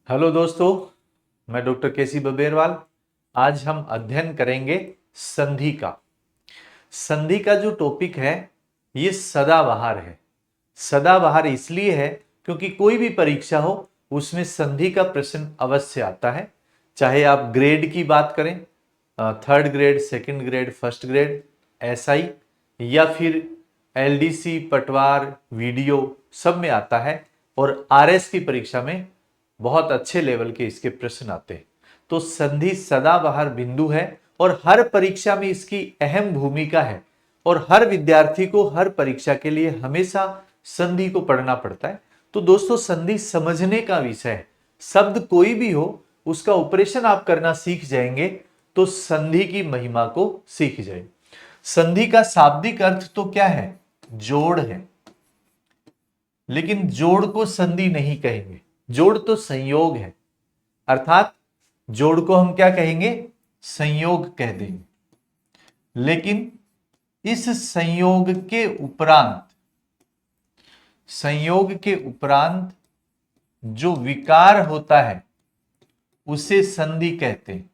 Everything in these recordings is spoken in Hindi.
हेलो दोस्तों, मैं डॉक्टर केसी बबेरवाल। आज हम अध्ययन करेंगे संधि का। संधि का जो टॉपिक है ये सदाबहार है। सदाबहार इसलिए है क्योंकि कोई भी परीक्षा हो उसमें संधि का प्रश्न अवश्य आता है। चाहे आप ग्रेड की बात करें, third grade, second grade, first grade, SI या फिर एलडीसी, पटवार, वीडियो, सब में आता है। और आरएस की परीक्षा में बहुत अच्छे लेवल के इसके प्रश्न आते हैं। तो संधि सदाबहार बिंदु है और हर परीक्षा में इसकी अहम भूमिका है। और हर विद्यार्थी को हर परीक्षा के लिए हमेशा संधि को पढ़ना पड़ता है। तो दोस्तों, संधि समझने का विषय है। शब्द कोई भी हो उसका ऑपरेशन आप करना सीख जाएंगे तो संधि की महिमा को सीख जाएंगे। संधि का शाब्दिक अर्थ तो क्या है? जोड़ है। लेकिन जोड़ को संधि नहीं कहेंगे, जोड़ तो संयोग है। अर्थात जोड़ को हम क्या कहेंगे? संयोग कह देंगे। लेकिन इस संयोग के उपरांत जो विकार होता है उसे संधि कहते हैं।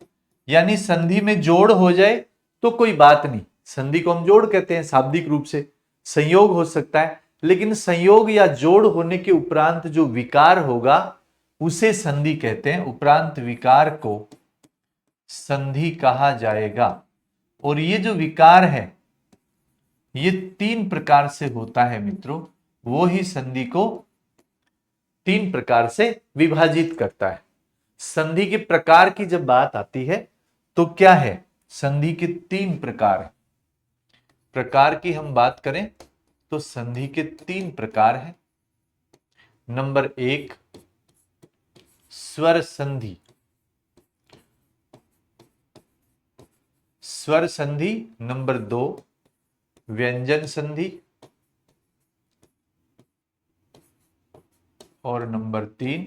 यानी संधि में जोड़ हो जाए तो कोई बात नहीं, संधि को हम जोड़ कहते हैं शाब्दिक रूप से। संयोग हो सकता है, लेकिन संयोग या जोड़ होने के उपरांत जो विकार होगा उसे संधि कहते हैं। उपरांत विकार को संधि कहा जाएगा। और ये जो विकार है ये 3 प्रकार से होता है मित्रों। वो ही संधि को 3 प्रकार से विभाजित करता है। संधि के प्रकार की जब बात आती है तो क्या है? संधि के 3 प्रकार की हम बात करें तो संधि के 3 प्रकार हैं। नंबर 1 स्वर संधि। स्वर संधि। नंबर 2 व्यंजन संधि। और नंबर 3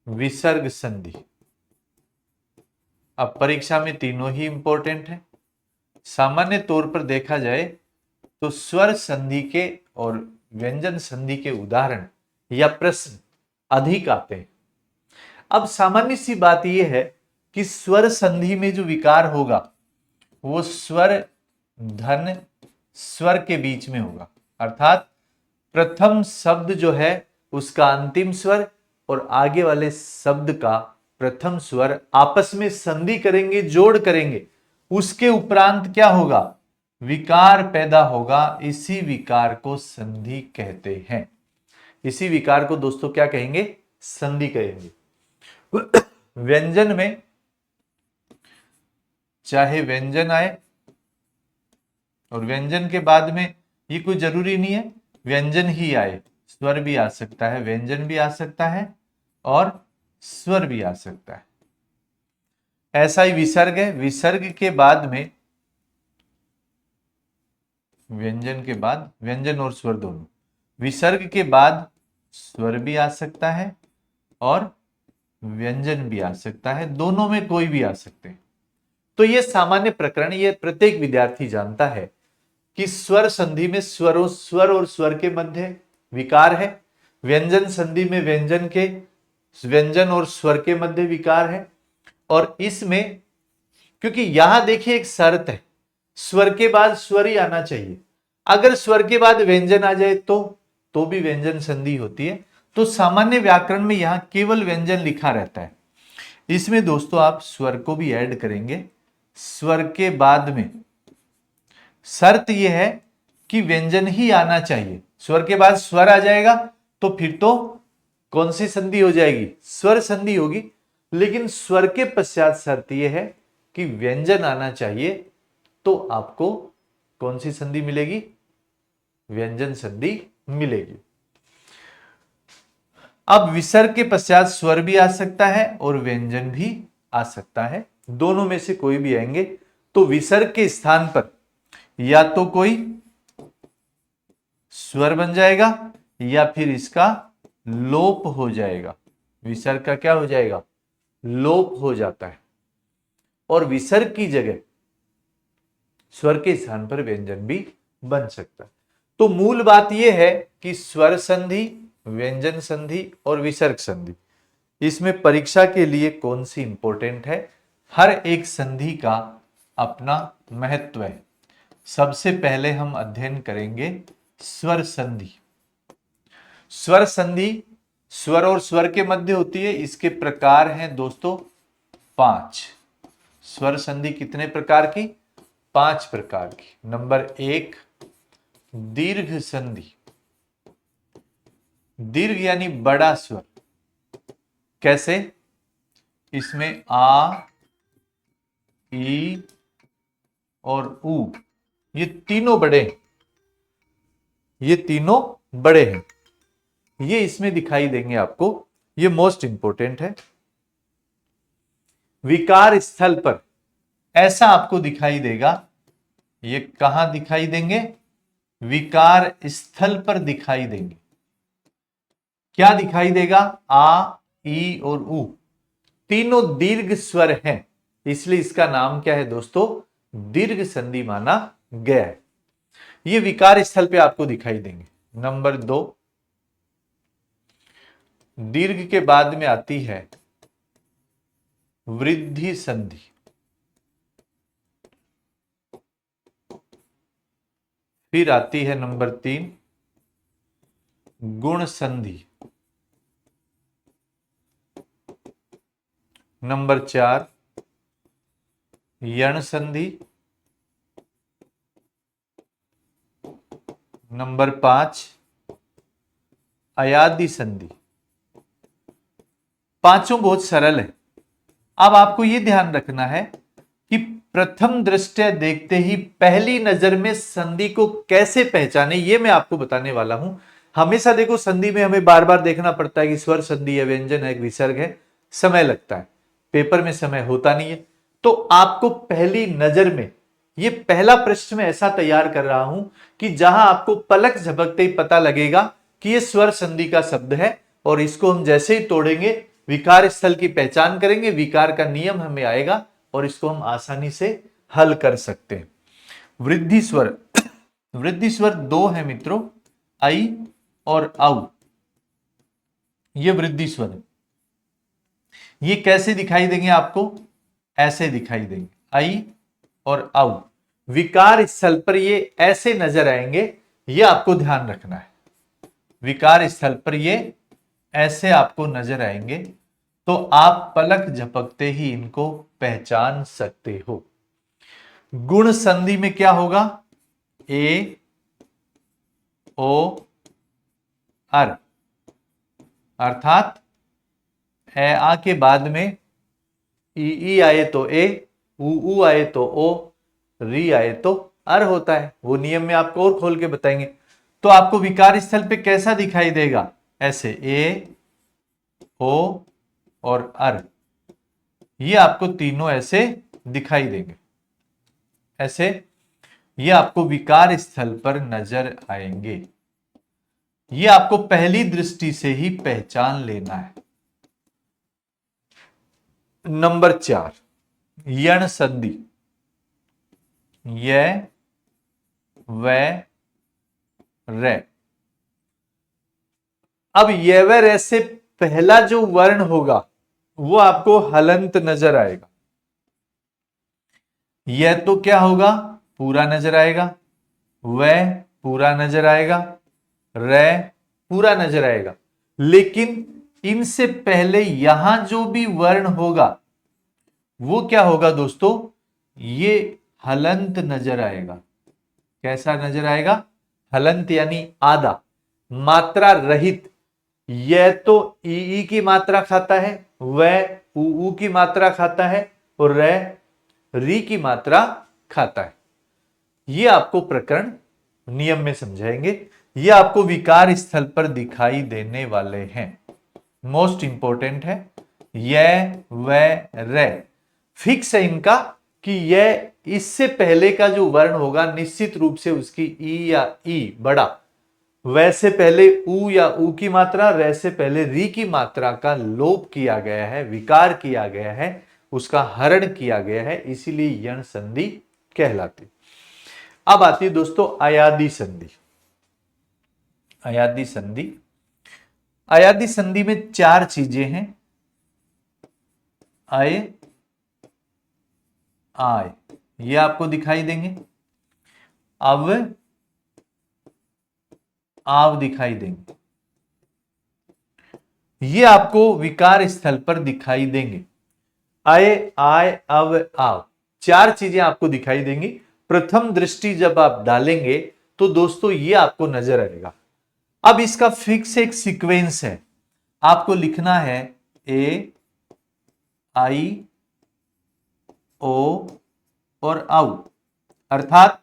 विसर्ग संधि। अब परीक्षा में तीनों ही इंपॉर्टेंट है। सामान्य तौर पर देखा जाए तो स्वर संधि के और व्यंजन संधि के उदाहरण या प्रश्न अधिक आते हैं। अब सामान्य सी बात यह है कि स्वर संधि में जो विकार होगा वो स्वर धन स्वर के बीच में होगा। अर्थात प्रथम शब्द जो है उसका अंतिम स्वर और आगे वाले शब्द का प्रथम स्वर आपस में संधि करेंगे, जोड़ करेंगे। उसके उपरांत क्या होगा? विकार पैदा होगा। इसी विकार को संधि कहते हैं। इसी विकार को दोस्तों क्या कहेंगे? संधि कहेंगे। व्यंजन में चाहे व्यंजन आए, और व्यंजन के बाद में ये कोई जरूरी नहीं है व्यंजन ही आए, स्वर भी आ सकता है, व्यंजन भी आ सकता है और स्वर भी आ सकता है। ऐसा ही विसर्ग है। विसर्ग के बाद में व्यंजन के बाद व्यंजन और स्वर दोनों, विसर्ग के बाद स्वर भी आ सकता है और व्यंजन भी आ सकता है। दोनों में कोई भी आ सकते हैं। तो यह सामान्य प्रकरण, ये प्रत्येक विद्यार्थी जानता है कि स्वर संधि में स्वर और स्वर के मध्य विकार है। व्यंजन संधि में व्यंजन और स्वर के मध्य विकार है। और इसमें क्योंकि यहां देखिए एक शर्त है, स्वर के बाद स्वर ही आना चाहिए। अगर स्वर के बाद व्यंजन आ जाए तो भी व्यंजन संधि होती है। तो सामान्य व्याकरण में यहां केवल व्यंजन लिखा रहता है। इसमें दोस्तों आप स्वर को भी ऐड करेंगे। स्वर के बाद में शर्त यह है कि व्यंजन ही आना चाहिए। स्वर के बाद स्वर आ जाएगा तो फिर तो कौन सी संधि हो जाएगी? स्वर संधि होगी। लेकिन स्वर के पश्चात शर्त यह है कि व्यंजन आना चाहिए, तो आपको कौन सी संधि मिलेगी? व्यंजन संधि मिलेगी। अब विसर्ग के पश्चात स्वर भी आ सकता है और व्यंजन भी आ सकता है। दोनों में से कोई भी आएंगे तो विसर्ग के स्थान पर या तो कोई स्वर बन जाएगा या फिर इसका लोप हो जाएगा। विसर्ग का क्या हो जाएगा? लोप हो जाता है। और विसर्ग की जगह स्वर के स्थान पर व्यंजन भी बन सकता है। तो मूल बात यह है कि स्वर संधि, व्यंजन संधि और विसर्ग संधि इसमें परीक्षा के लिए कौन सी इंपॉर्टेंट है? हर एक संधि का अपना महत्व है। सबसे पहले हम अध्ययन करेंगे स्वर संधि। स्वर संधि स्वर और स्वर के मध्य होती है। इसके प्रकार हैं दोस्तों 5। स्वर संधि कितने प्रकार की? 5 प्रकार की। नंबर 1, दीर्घ संधि। दीर्घ यानी बड़ा स्वर। कैसे? इसमें आ, ई और ऊ, ये तीनों बड़े हैं। ये तीनों बड़े हैं, ये इसमें दिखाई देंगे आपको। ये मोस्ट इंपोर्टेंट है। विकार स्थल पर ऐसा आपको दिखाई देगा। ये कहां दिखाई देंगे? विकार स्थल पर दिखाई देंगे। क्या दिखाई देगा? आ, ई और ऊ तीनों दीर्घ स्वर हैं, इसलिए इसका नाम क्या है दोस्तों? दीर्घ संधि माना गया है। ये विकार स्थल पे आपको दिखाई देंगे। नंबर 2, दीर्घ के बाद में आती है वृद्धि संधि। फिर आती है नंबर 3, गुण संधि। नंबर 4, यण संधि। नंबर 5, अयादि संधि। पांचों बहुत सरल है। अब आपको यह ध्यान रखना है कि प्रथम दृष्टया देखते ही पहली नजर में संधि को कैसे पहचाने, यह मैं आपको बताने वाला हूं। हमेशा देखो संधि में हमें बार बार देखना पड़ता है कि स्वर संधि है, व्यंजन है, विसर्ग है, समय लगता है। पेपर में समय होता नहीं है। तो आपको पहली नजर में, ये पहला पृष्ठ में ऐसा तैयार कर रहा हूं कि जहां आपको पलक झपकते ही पता लगेगा कि यह स्वर संधि का शब्द है, और इसको हम जैसे ही तोड़ेंगे विकार स्थल की पहचान करेंगे, विकार का नियम हमें आएगा और इसको हम आसानी से हल कर सकते हैं। वृद्धि स्वर। वृद्धि स्वर 2 है मित्रों, आई और औ। ये वृद्धि स्वर है। ये कैसे दिखाई देंगे आपको? ऐसे दिखाई देंगे, आई और औ। विकार स्थल पर ये ऐसे नजर आएंगे, ये आपको ध्यान रखना है। विकार स्थल पर ये ऐसे आपको नजर आएंगे, तो आप पलक झपकते ही इनको पहचान सकते हो। गुण संधि में क्या होगा? ए, ओ, अर, अर्थात ए आ के बाद में ई आए तो ए, ऊ आए तो ओ, री आए तो अर होता है। वो नियम में आपको और खोल के बताएंगे। तो आपको विकार स्थल पे कैसा दिखाई देगा? ऐसे ए, ओ और अर, ये आपको तीनों ऐसे दिखाई देंगे। ऐसे ये आपको विकार स्थल पर नजर आएंगे। ये आपको पहली दृष्टि से ही पहचान लेना है। नंबर 4, यण संधि। य, व, रे। अब य व रे से पहला जो वर्ण होगा वो आपको हलंत नजर आएगा। यह तो क्या होगा? पूरा नजर आएगा। वह पूरा नजर आएगा। रे पूरा नजर आएगा। लेकिन इनसे पहले यहां जो भी वर्ण होगा वो क्या होगा दोस्तों? ये हलंत नजर आएगा। कैसा नजर आएगा? हलंत यानी आधा, मात्रा रहित। यह तो ई की मात्रा खाता है, वह ऊ की मात्रा खाता है, और री की मात्रा खाता है। यह आपको प्रकरण नियम में समझाएंगे। यह आपको विकार स्थल पर दिखाई देने वाले हैं। मोस्ट इंपॉर्टेंट है। यह, वह, रे फिक्स है इनका कि यह इससे पहले का जो वर्ण होगा निश्चित रूप से उसकी ई या ई बड़ा, वैसे पहले ऊ या ऊ की मात्रा, रे से पहले री की मात्रा का लोप किया गया है, विकार किया गया है, उसका हरण किया गया है, इसीलिए यण संधि कहलाती। अब आती है दोस्तों अयादि संधि। अयादि संधि। अयादि संधि में 4 चीजें हैं। अय आय, ये आपको दिखाई देंगे। अव आव दिखाई देंगे, ये आपको विकार स्थल पर दिखाई देंगे। अय आय अव आव, चार चीजें आपको दिखाई देंगी। प्रथम दृष्टि जब आप डालेंगे तो दोस्तों ये आपको नजर आएगा। अब इसका फिक्स एक सीक्वेंस है, आपको लिखना है ए आई ओ और आउ, अर्थात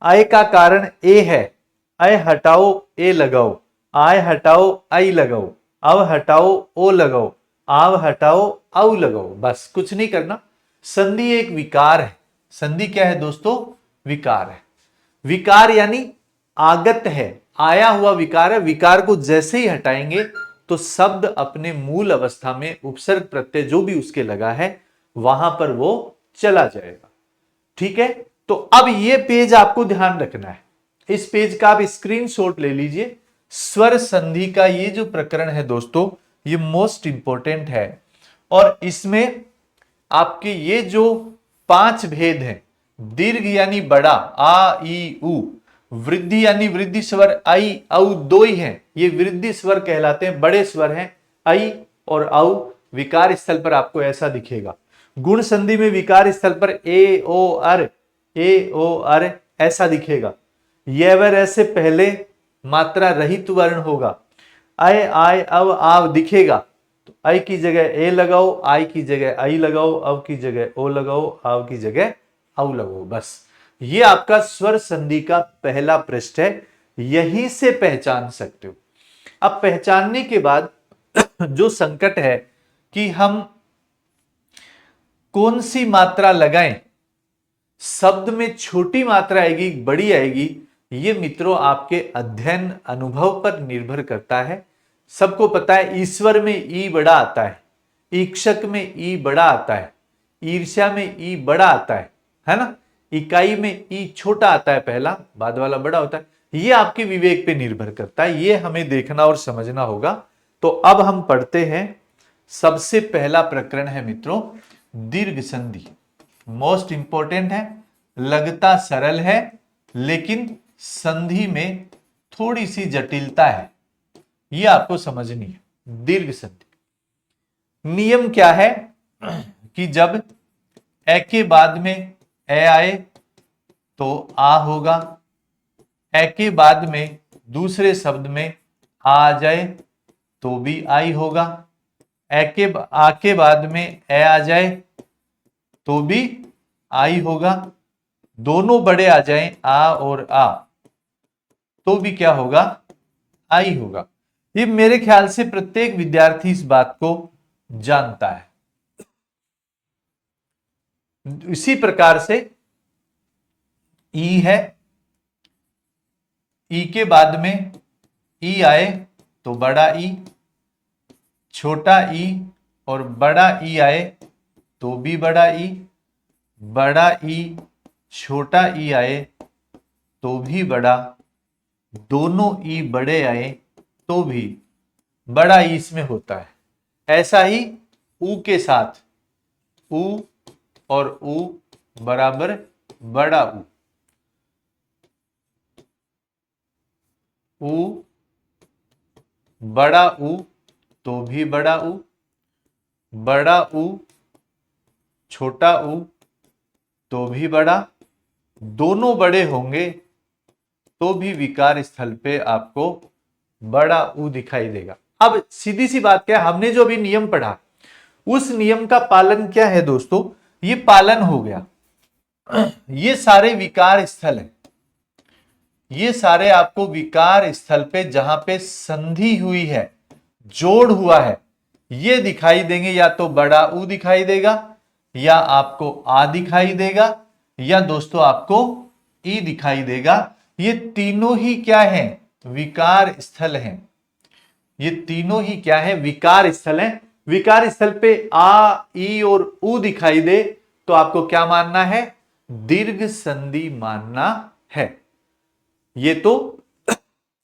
आय का कारण ए है, अय हटाओ ए लगाओ, आय हटाओ आई लगाओ, अव हटाओ ओ लगाओ, आव हटाओ आउ लगाओ, बस कुछ नहीं करना। संधि एक विकार है। संधि क्या है दोस्तों? विकार है। विकार यानी आगत है, आया हुआ विकार है। विकार को जैसे ही हटाएंगे तो शब्द अपने मूल अवस्था में उपसर्ग प्रत्यय जो भी उसके लगा है वहां पर वो चला जाएगा। ठीक है, तो अब ये पेज आपको ध्यान रखना है। इस पेज का आप स्क्रीनशॉट ले लीजिए। स्वर संधि का ये जो प्रकरण है दोस्तों, ये मोस्ट इंपॉर्टेंट है। और इसमें आपके ये जो 5 भेद हैं, दीर्घ यानी बड़ा आ ई उ, वृद्धि यानी वृद्धि स्वर आई औ, दो ही हैं, ये वृद्धि स्वर कहलाते हैं, बड़े स्वर हैं आई और औ। विकार स्थल पर आपको ऐसा दिखेगा। गुण संधि में विकार स्थल पर ए ओ अर ऐसा दिखेगा। यह वर ऐसे पहले मात्रा रहित वर्ण होगा। अय आय अव आव दिखेगा तो अय की जगह ए लगाओ, आई की जगह आई लगाओ, अव की जगह ओ लगाओ, आव की जगह औ लगाओ, बस। ये आपका स्वर संधि का पहला पृष्ठ है, यहीं से पहचान सकते हो। अब पहचानने के बाद जो संकट है कि हम कौन सी मात्रा लगाएं, शब्द में छोटी मात्रा आएगी बड़ी आएगी, ये मित्रों आपके अध्ययन अनुभव पर निर्भर करता है। सबको पता है ईश्वर में ई बड़ा आता है, ईक्षक में ई बड़ा आता है, ईर्ष्या में ई बड़ा आता है ना। इकाई में ई छोटा आता है, पहला, बाद वाला बड़ा होता है। ये आपके विवेक पे निर्भर करता है, ये हमें देखना और समझना होगा। तो अब हम पढ़ते हैं। सबसे पहला प्रकरण है मित्रों दीर्घ संधि। मोस्ट इंपॉर्टेंट है, लगता सरल है लेकिन संधि में थोड़ी सी जटिलता है, ये आपको समझनी है। दीर्घ संधि नियम क्या है कि जब ए के बाद में ए आए तो आ होगा, ए के बाद में दूसरे शब्द में आ जाए तो भी आई होगा, ए के आ के बाद में ए आ जाए तो भी आई होगा, दोनों बड़े आ जाएं आ और आ तो भी क्या होगा? आई होगा। ये मेरे ख्याल से प्रत्येक विद्यार्थी इस बात को जानता है। इसी प्रकार से ई है, ई के बाद में ई आए तो बड़ा ई, छोटा ई और बड़ा ई आए तो भी बड़ा ई, बड़ा ई छोटा ई आए तो भी बड़ा, दोनों ई बड़े आए तो भी बड़ा ई इसमें होता है। ऐसा ही ऊ के साथ, ऊ और ऊ बराबर बड़ा ऊ, बड़ा ऊ तो भी बड़ा ऊ, बड़ा ऊ छोटा ऊ तो भी बड़ा, दोनों बड़े होंगे तो भी विकार स्थल पे आपको बड़ा ऊ दिखाई देगा। अब सीधी सी बात क्या है, हमने जो अभी नियम पढ़ा उस नियम का पालन क्या है दोस्तों? ये पालन हो गया। ये सारे विकार स्थल हैं, ये सारे आपको विकार स्थल पे जहां पे संधि हुई है, जोड़ हुआ है, ये दिखाई देंगे। या तो बड़ा ऊ दिखाई देगा, या आपको आ दिखाई देगा, या दोस्तों आपको ई दिखाई देगा। ये तीनों ही क्या है? विकार स्थल हैं। ये तीनों ही क्या है? विकार स्थल हैं। विकार स्थल पे आ, ई और ऊ दिखाई दे तो आपको क्या मानना है? दीर्घ संधि मानना है। ये तो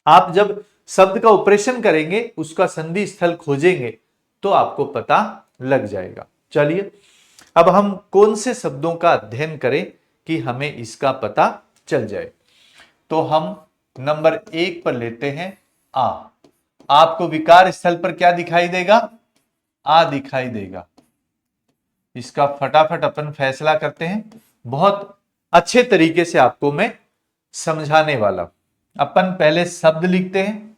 आप जब शब्द का ऑपरेशन करेंगे, उसका संधि स्थल खोजेंगे तो आपको पता लग जाएगा। चलिए अब हम कौन से शब्दों का अध्ययन करें कि हमें इसका पता चल जाए। तो हम नंबर 1 पर लेते हैं आ। आपको विकार स्थल पर क्या दिखाई देगा? आ दिखाई देगा। इसका फटाफट अपन फैसला करते हैं, बहुत अच्छे तरीके से आपको मैं समझाने वाला। अपन पहले शब्द लिखते हैं,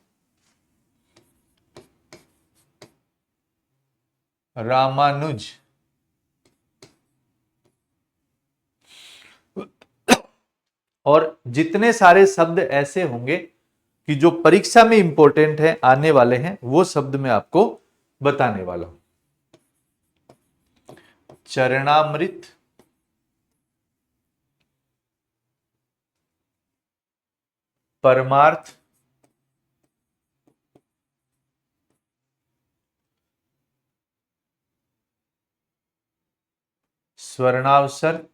रामानुज। और जितने सारे शब्द ऐसे होंगे कि जो परीक्षा में इंपॉर्टेंट है, आने वाले हैं, वो शब्द मैं आपको बताने वाला हूं। चरणामृत, परमार्थ, स्वर्णावसर,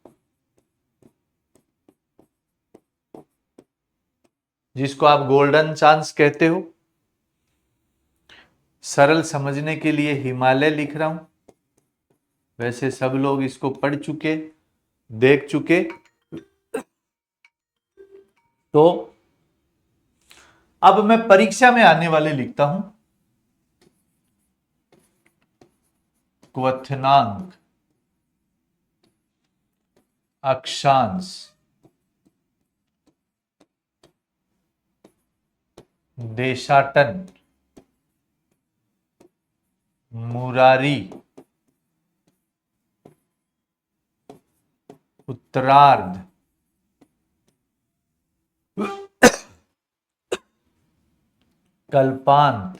जिसको आप गोल्डन चांस कहते हो। सरल समझने के लिए हिमालय लिख रहा हूं, वैसे सब लोग इसको पढ़ चुके, देख चुके। तो अब मैं परीक्षा में आने वाले लिखता हूं, क्वथनांक, अक्षांश, देशाटन, मुरारी, उत्तरार्ध, कल्पांत,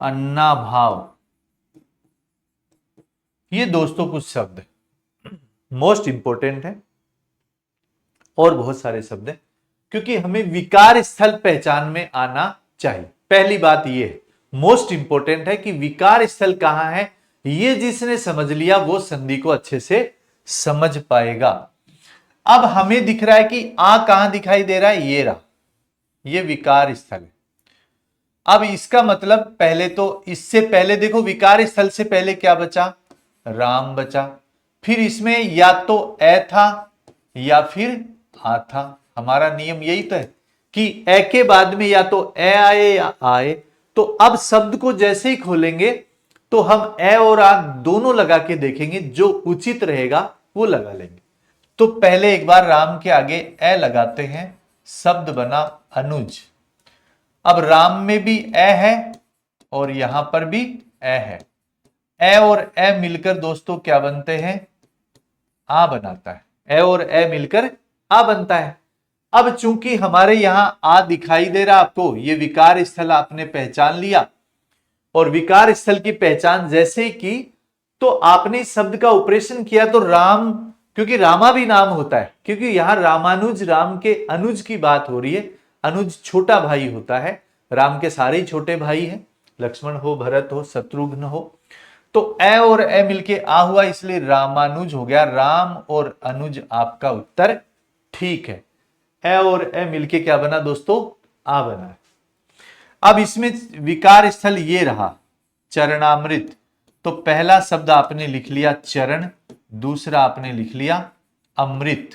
अन्नाभाव। ये दोस्तों कुछ शब्द मोस्ट इंपॉर्टेंट है, और बहुत सारे शब्द हैं, क्योंकि हमें विकार स्थल पहचान में आना चाहिए। पहली बात ये है, मोस्ट इंपॉर्टेंट है कि विकार स्थल कहां है, ये जिसने समझ लिया वो संधि को अच्छे से समझ पाएगा। अब हमें दिख रहा है कि आ कहां दिखाई दे रहा है, ये रहा, ये विकार स्थल है। अब इसका मतलब पहले तो, इससे पहले देखो विकार स्थल से पहले क्या बचा, राम बचा। फिर इसमें या तो ए था या फिर आ था। हमारा नियम यही तो है कि ए के बाद में या तो ए आए या आए। तो अब शब्द को जैसे ही खोलेंगे तो हम ए और आ दोनों लगा के देखेंगे, जो उचित रहेगा वो लगा लेंगे। तो पहले एक बार राम के आगे ए लगाते हैं, शब्द बना अनुज। अब राम में भी ए है और यहां पर भी ए है। ए और ए मिलकर दोस्तों क्या बनते हैं, आ बनाता है। ए और ए मिलकर आ बनता है। अब चूंकि हमारे यहां आ दिखाई दे रहा आपको, ये विकार स्थल आपने पहचान लिया, और विकार स्थल की पहचान जैसे की तो आपने इस शब्द का ऑपरेशन किया तो राम, क्योंकि रामा भी नाम होता है, क्योंकि यहां रामानुज, राम के अनुज की बात हो रही है। अनुज छोटा भाई होता है, राम के सारे ही छोटे भाई हैं, लक्ष्मण हो, भरत हो, शत्रुघ्न हो। तो ए और ए मिलके आ हुआ, इसलिए रामानुज हो गया। राम और अनुज आपका उत्तर ठीक है। ए और ए मिलके क्या बना दोस्तों, आ बना है। अब इसमें विकार स्थल ये रहा, चरणामृत। तो पहला शब्द आपने लिख लिया चरण, दूसरा आपने लिख लिया अमृत।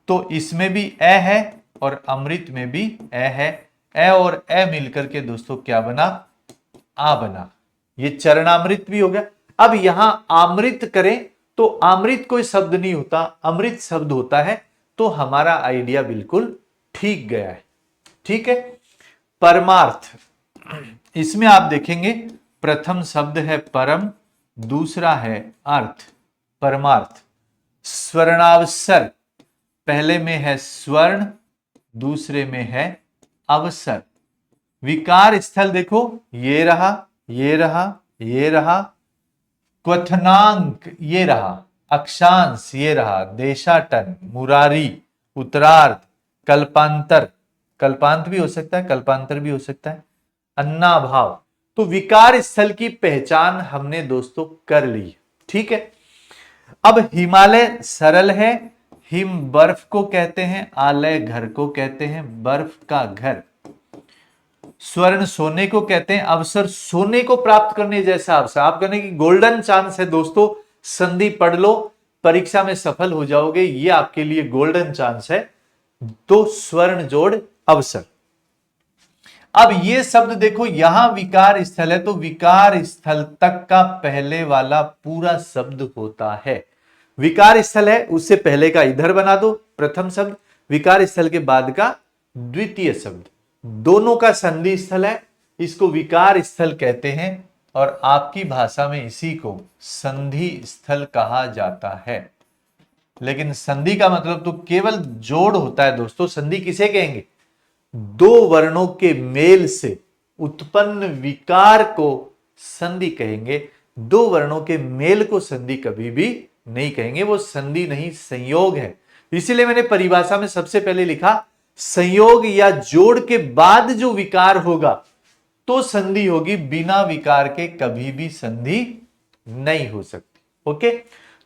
तो इसमें भी ए है और अमृत में भी ए है। ए और ए मिलकर के दोस्तों क्या बना, आ बना। ये चरणामृत भी हो गया। अब यहां अमृत करें तो अमृत कोई शब्द नहीं होता, अमृत शब्द होता है। तो हमारा आइडिया बिल्कुल ठीक गया है। ठीक है। परमार्थ, इसमें आप देखेंगे प्रथम शब्द है परम, दूसरा है अर्थ, परमार्थ। स्वर्णावसर, पहले में है स्वर्ण, दूसरे में है अवसर। विकार स्थल देखो, ये रहा, ये रहा, ये रहा। क्वथनांक ये रहा, अक्षांश ये रहा, देशाटन, मुरारी, उत्तरार्ध, कल्पांतर, कल्पांत भी हो सकता है, कल्पांतर भी हो सकता है, अन्नाभाव। तो विकार स्थल की पहचान हमने दोस्तों कर ली। ठीक है। अब हिमालय सरल है, हिम बर्फ को कहते हैं, आलय घर को कहते हैं, बर्फ का घर। स्वर्ण सोने को कहते हैं, अवसर सोने को प्राप्त करने जैसा अवसर। आप कहने की गोल्डन चांस है दोस्तों, संधि पढ़ लो, परीक्षा में सफल हो जाओगे, ये आपके लिए गोल्डन चांस है। तो स्वर्ण जोड़ अवसर। अब ये शब्द देखो, यहां विकार स्थल है तो विकार स्थल तक का पहले वाला पूरा शब्द होता है। विकार स्थल है, उससे पहले का इधर बना दो प्रथम शब्द, विकार स्थल के बाद का द्वितीय शब्द, दोनों का संधि स्थल है, इसको विकार स्थल कहते हैं। और आपकी भाषा में इसी को संधि स्थल कहा जाता है। लेकिन संधि का मतलब तो केवल जोड़ होता है दोस्तों। संधि किसे कहेंगे? दो वर्णों के मेल से उत्पन्न विकार को संधि कहेंगे। दो वर्णों के मेल को संधि कभी भी नहीं कहेंगे, वो संधि नहीं संयोग है। इसीलिए मैंने परिभाषा में सबसे पहले लिखा संयोग या जोड़ के बाद जो विकार होगा तो संधि होगी, बिना विकार के कभी भी संधि नहीं हो सकती। ओके,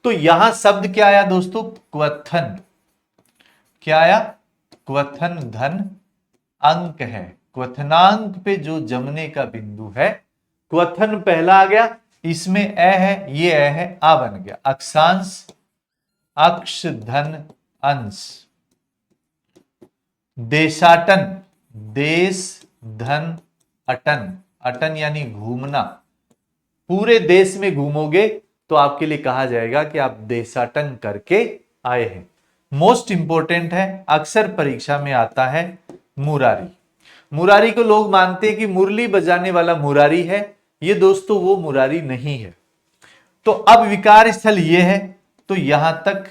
तो यहां शब्द क्या आया दोस्तों? क्वथन। क्या आया? क्वथन धन अंक है। क्वथनांक पे जो जमने का बिंदु है, क्वथन पहला आ गया, इसमें ए है, ये ए है, आ बन गया अक्षांश, अक्ष धन अंश। देशाटन, देश धन अटन, अटन यानी घूमना, पूरे देश में घूमोगे तो आपके लिए कहा जाएगा कि आप देशाटन करके आए हैं। मोस्ट इंपोर्टेंट है, अक्सर परीक्षा में आता है मुरारी। मुरारी को लोग मानते हैं कि मुरली बजाने वाला मुरारी है, ये दोस्तों वो मुरारी नहीं है। तो अब विकार स्थल ये है, तो यहां तक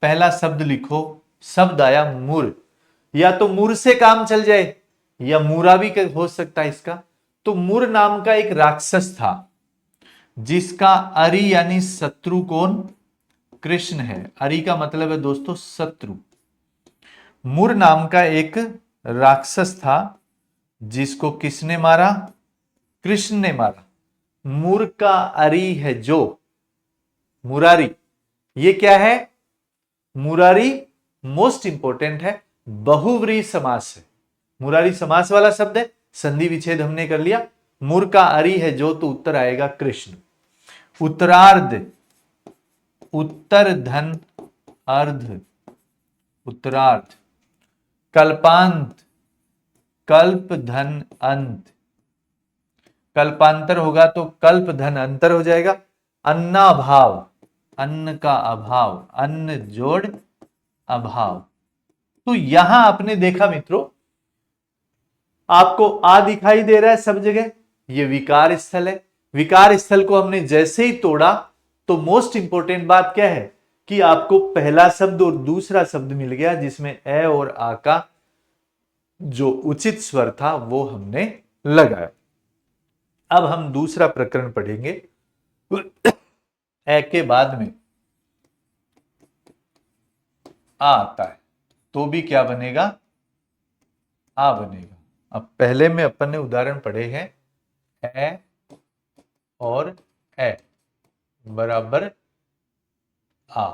पहला शब्द लिखो। शब्द आया मुर, या तो मुर से काम चल जाए या मुरा भी हो सकता है इसका। तो मुर नाम का एक राक्षस था जिसका अरि यानी शत्रु कौन? कृष्ण है। अरि का मतलब है दोस्तों शत्रु। मुर नाम का एक राक्षस था जिसको किसने मारा? कृष्ण ने मारा। मुर का अरि है जो मुरारी, ये क्या है? मुरारी मोस्ट इंपोर्टेंट है, बहुव्रीहि समास है। मुरारी समास वाला शब्द है, संधि विच्छेद हमने कर लिया। मुर का अरि है जो, तो उत्तर आएगा कृष्ण। उत्तरार्ध, उत्तर धन अर्ध, उत्तरार्ध। कल्पांत, कल्प धन अंत, कल्पांतर होगा तो कल्प धन अंतर हो जाएगा। अन्नाभाव, अन्न का अभाव, अन्न जोड़ अभाव। तो यहां आपने देखा मित्रों, आपको आ दिखाई दे रहा है सब जगह, ये विकार स्थल है। विकार स्थल को हमने जैसे ही तोड़ा तो मोस्ट इंपोर्टेंट बात क्या है कि आपको पहला शब्द और दूसरा शब्द मिल गया, जिसमें ए और आ का जो उचित स्वर था वो हमने लगाया। अब हम दूसरा प्रकरण पढ़ेंगे। ए के बाद में आ आता है तो भी क्या बनेगा? आ बनेगा। अब पहले में अपन ने उदाहरण पढ़े हैं ए और ए बराबर आ।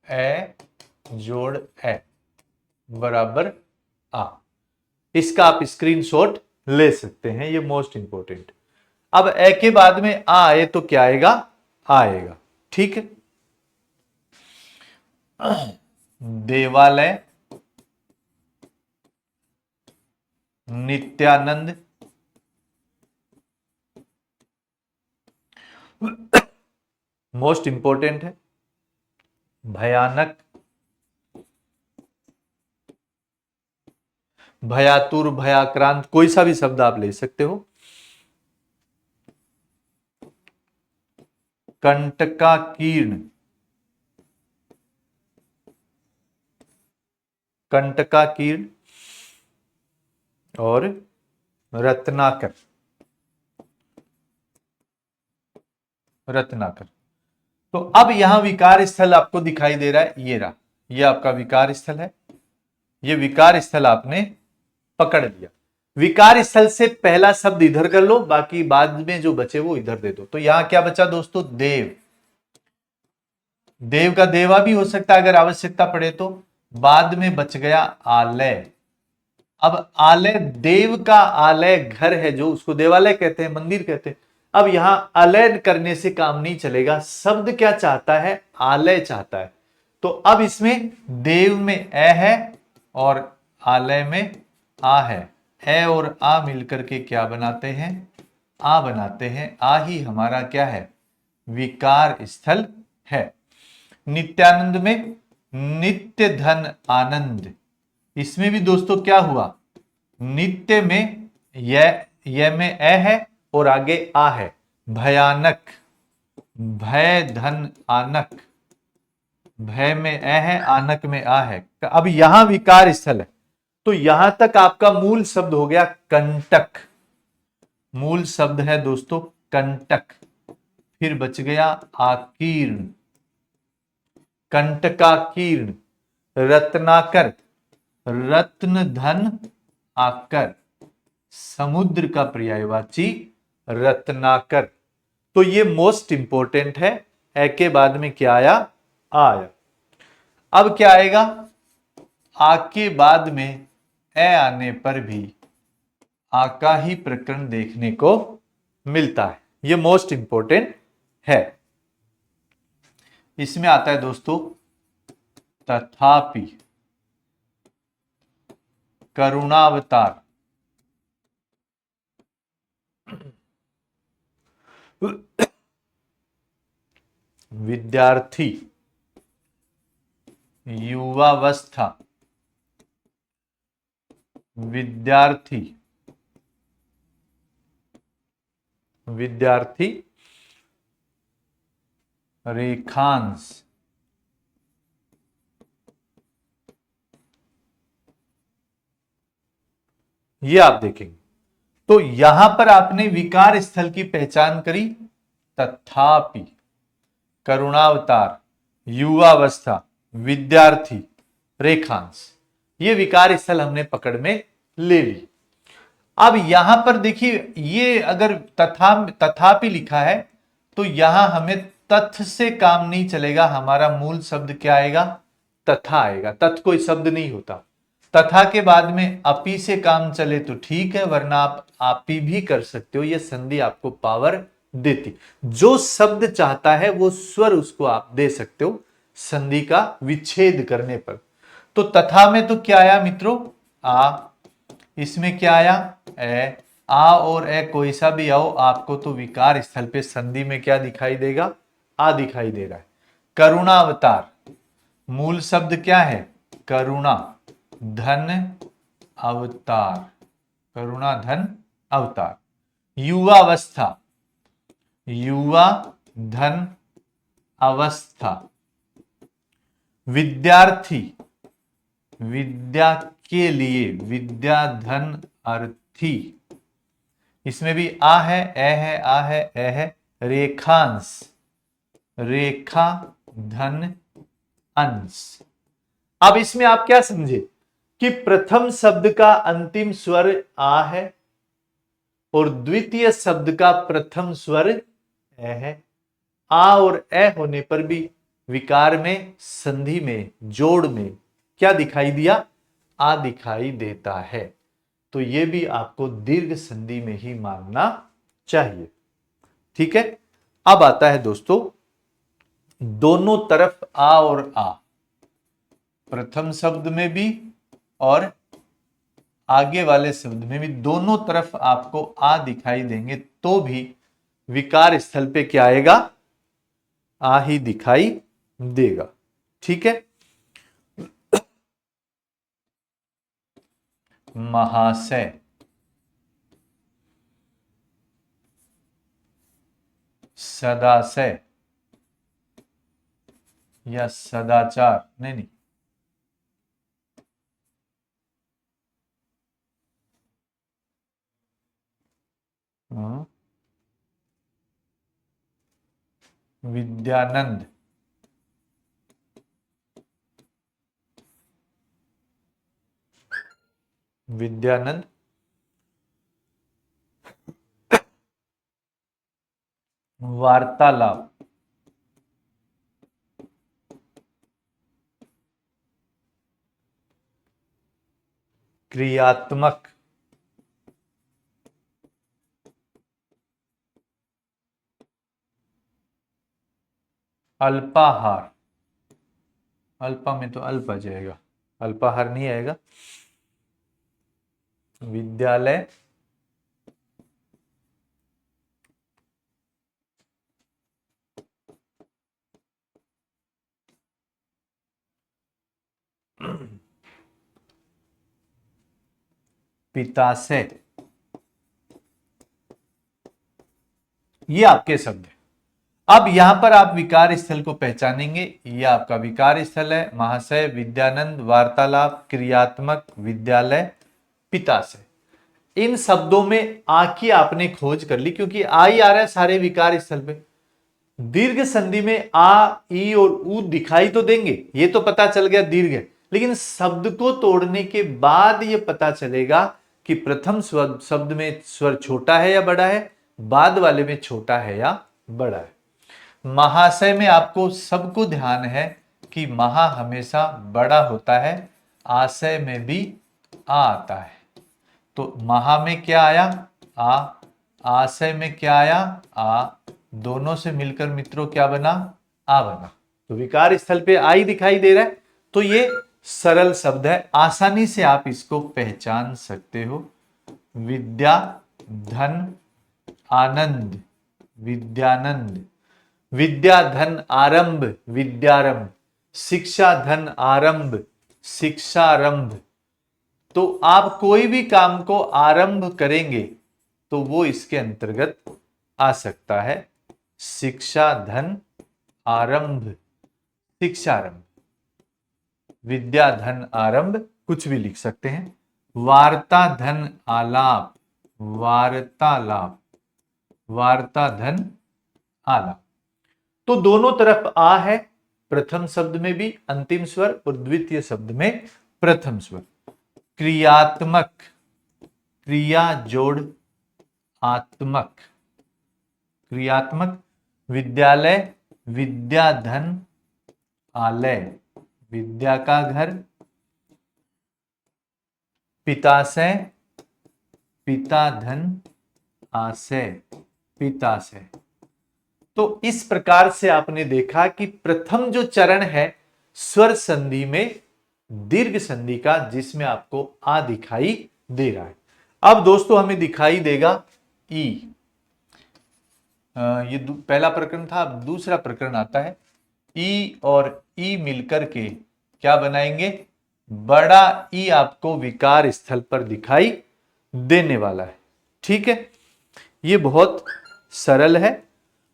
ए जोड़ ए बराबर आ, इसका आप स्क्रीनशॉट ले सकते हैं, ये मोस्ट इंपोर्टेंट। अब ए के बाद में आ आए तो क्या आएगा? आएगा। ठीक है। देवालय, नित्यानंद, मोस्ट इंपोर्टेंट है। भयानक, भयातुर, भयाक्रांत, कोई सा भी शब्द आप ले सकते हो। कंटकाकीर्ण, कंटकाकीर्ण और रत्नाकर, रत्नाकर। तो अब यहां विकार स्थल आपको दिखाई दे रहा है, ये रहा, ये आपका विकार स्थल है। ये विकार स्थल आपने पकड़ लिया। विकार स्थल से पहला शब्द इधर कर लो, बाकी बाद में जो बचे वो इधर दे दो। तो यहां क्या बचा दोस्तों? देव। देव का देवा भी हो सकता है अगर आवश्यकता पड़े तो। बाद में बच गया आलय। अब आलय, देव का आलय घर है जो, उसको देवालय कहते हैं, मंदिर कहते हैं। अब यहां अलय करने से काम नहीं चलेगा, शब्द क्या चाहता है, आलय चाहता है। तो अब इसमें देव में ए है और आलय में आ है। ए और आ मिलकर के क्या बनाते हैं, आ बनाते हैं। आ ही हमारा क्या है, विकार स्थल है। नित्यानंद में नित्य धन आनंद, इसमें भी दोस्तों क्या हुआ, नित्य में यह में ए है और आगे आ है। भयानक, भय धन आनक, भय में ए है, आनक में आ है। अब यहां विकार स्थल है, तो यहां तक आपका मूल शब्द हो गया कंटक। मूल शब्द है दोस्तों कंटक। फिर बच गया आकीर्ण, कंटकाकीर्ण। रत्नाकर, रत्न धन आकर, समुद्र का पर्यायवाची रत्नाकर। तो ये मोस्ट इंपॉर्टेंट है। ए के बाद में क्या आया, आ आया। अब क्या आएगा, आ के बाद में ए आने पर भी आ का ही प्रकरण देखने को मिलता है। ये मोस्ट इंपॉर्टेंट है। इसमें आता है दोस्तों तथापि, करुणावतार, विद्यार्थी, युवावस्था, विद्यार्थी, विद्यार्थी, रेखांश, ये आप देखेंगे। तो यहां पर आपने विकार स्थल की पहचान करी, तथापि, करुणावतार, युवावस्था, विद्यार्थी, रेखांश, ये विकार स्थल हमने पकड़ में ले ली। अब यहां पर देखिए, ये अगर तथापि लिखा है तो यहां हमें तथ से काम नहीं चलेगा। हमारा मूल शब्द क्या आएगा, तथा आएगा। तथ कोई शब्द नहीं होता। तथा के बाद में अपि से काम चले तो ठीक है, वरना आप आपी भी कर सकते हो। ये संधि आपको पावर देती, जो शब्द चाहता है वो स्वर उसको आप दे सकते हो संधि का विच्छेद करने पर। तो तथा में तो क्या आया मित्रों, आ। इसमें क्या आया, ए। आ और ए कोई सा भी आओ, आपको तो विकार स्थल पे संधि में क्या दिखाई देगा, आ दिखाई दे रहा है। करुणावतार, मूल शब्द क्या है, करुणा धन अवतार, करुणा धन अवतार। युवावस्था, युवा धन अवस्था। विद्यार्थी, विद्या के लिए, विद्या धन अर्थी। इसमें भी आ है, ए है, आ है, ए है। रेखांश, रेखा धन अंश। अब इसमें आप क्या समझे कि प्रथम शब्द का अंतिम स्वर आ है और द्वितीय शब्द का प्रथम स्वर ए है। आ और ए होने पर भी विकार में, संधि में, जोड़ में क्या दिखाई दिया, आ दिखाई देता है। तो यह भी आपको दीर्घ संधि में ही मानना चाहिए। ठीक है। अब आता है दोस्तों दोनों तरफ आ और आ, प्रथम शब्द में भी और आगे वाले शब्द में भी, दोनों तरफ आपको आ दिखाई देंगे तो भी विकार स्थल पे क्या आएगा, आ ही दिखाई देगा। ठीक है। महाशय, सदाशय या सदाचार, नहीं नहीं, विद्यानंद, विद्यानंद, वार्तालाप, क्रियात्मक, अल्पाहार, अल्पा में तो अल्प आ जाएगा, अल्पाहार नहीं आएगा, विद्यालय पिताशय, ये आपके शब्द है। अब यहां पर आप विकार स्थल को पहचानेंगे, ये आपका विकार स्थल है, महाशय, विद्यानंद, वार्तालाप, क्रियात्मक, विद्यालय, पिताशय। इन शब्दों में आ की आपने खोज कर ली, क्योंकि आ ही आ रहा है सारे विकार स्थल पे। दीर्घ संधि में आ, ई और ऊ दिखाई तो देंगे, ये तो पता चल गया दीर्घ है, लेकिन शब्द को तोड़ने के बाद ये पता चलेगा कि प्रथम शब्द में स्वर छोटा है या बड़ा है, बाद वाले में छोटा है या बड़ा है। महाशय में आपको सबको ध्यान है कि महा हमेशा बड़ा होता है, आशय में भी आ आता है। तो महा में क्या आया, आ, आशय में क्या आया, आ, दोनों से मिलकर मित्रों क्या बना, आ बना। तो विकार स्थल पे आई दिखाई दे रहा है, तो ये सरल शब्द है, आसानी से आप इसको पहचान सकते हो। विद्या, धन, आनंद, विद्यानंद, विद्या धन आरंभ, विद्यारंभ, शिक्षा धन आरंभ, शिक्षारंभ। तो आप कोई भी काम को आरंभ करेंगे तो वो इसके अंतर्गत आ सकता है, शिक्षा धन आरंभ, शिक्षारंभ, विद्या धन आरंभ, कुछ भी लिख सकते हैं। वार्ता धन आलाप, वार्तालाप, वार्ता धन आलाप। तो दोनों तरफ आ है, प्रथम शब्द में भी अंतिम स्वर और द्वितीय शब्द में प्रथम स्वर। क्रियात्मक, क्रिया जोड़ आत्मक, क्रियात्मक, विद्यालय, विद्या धन आलय, विद्या का घर, पिताशय, पिता धन आशय, पिताशय। तो इस प्रकार से आपने देखा कि प्रथम जो चरण है स्वर संधि में दीर्घ संधि का, जिसमें आपको आ दिखाई दे रहा है। अब दोस्तों हमें दिखाई देगा ई। ये पहला प्रकरण था, अब दूसरा प्रकरण आता है। ई और ई मिलकर के क्या बनाएंगे, बड़ा ई आपको विकार स्थल पर दिखाई देने वाला है। ठीक है, ये बहुत सरल है,